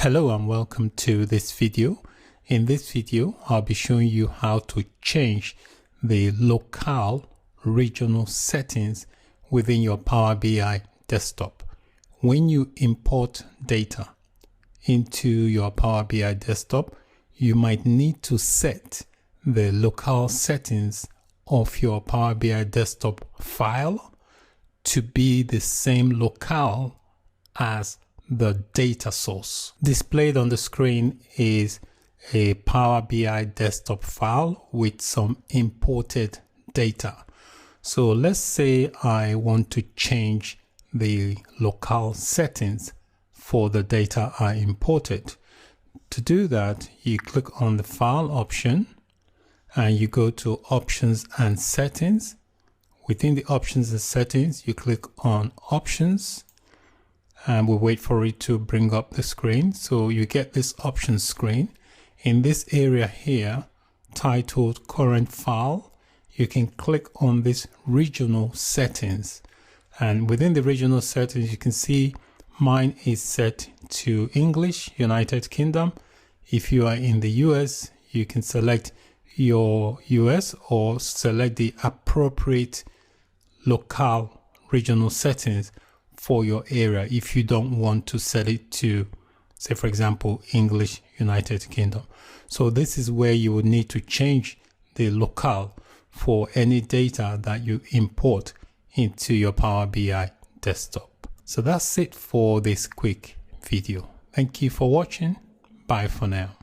Hello and welcome to this video. In this video, I'll be showing you how to change the local regional settings within your Power BI desktop. When you import data into your Power BI desktop, you might need to set the local settings of your Power BI desktop file to be the same locale as the data source. Displayed on the screen is a Power BI desktop file with some imported data. So let's say I want to change the local settings for the data I imported. To do that, you click on the File option and you go to Options and Settings. Within the Options and Settings, you click on Options and we'll wait for it to bring up the screen. So you get this options screen. In this area here, titled Current File, you can click on this regional settings. And within the regional settings, you can see mine is set to English, United Kingdom. If you are in the US, you can select your US or select the appropriate local regional settings for your area if you don't want to set it to, say for example, English United Kingdom. So this is where you would need to change the locale for any data that you import into your Power BI desktop. So that's it for this quick video. Thank you for watching. Bye for now.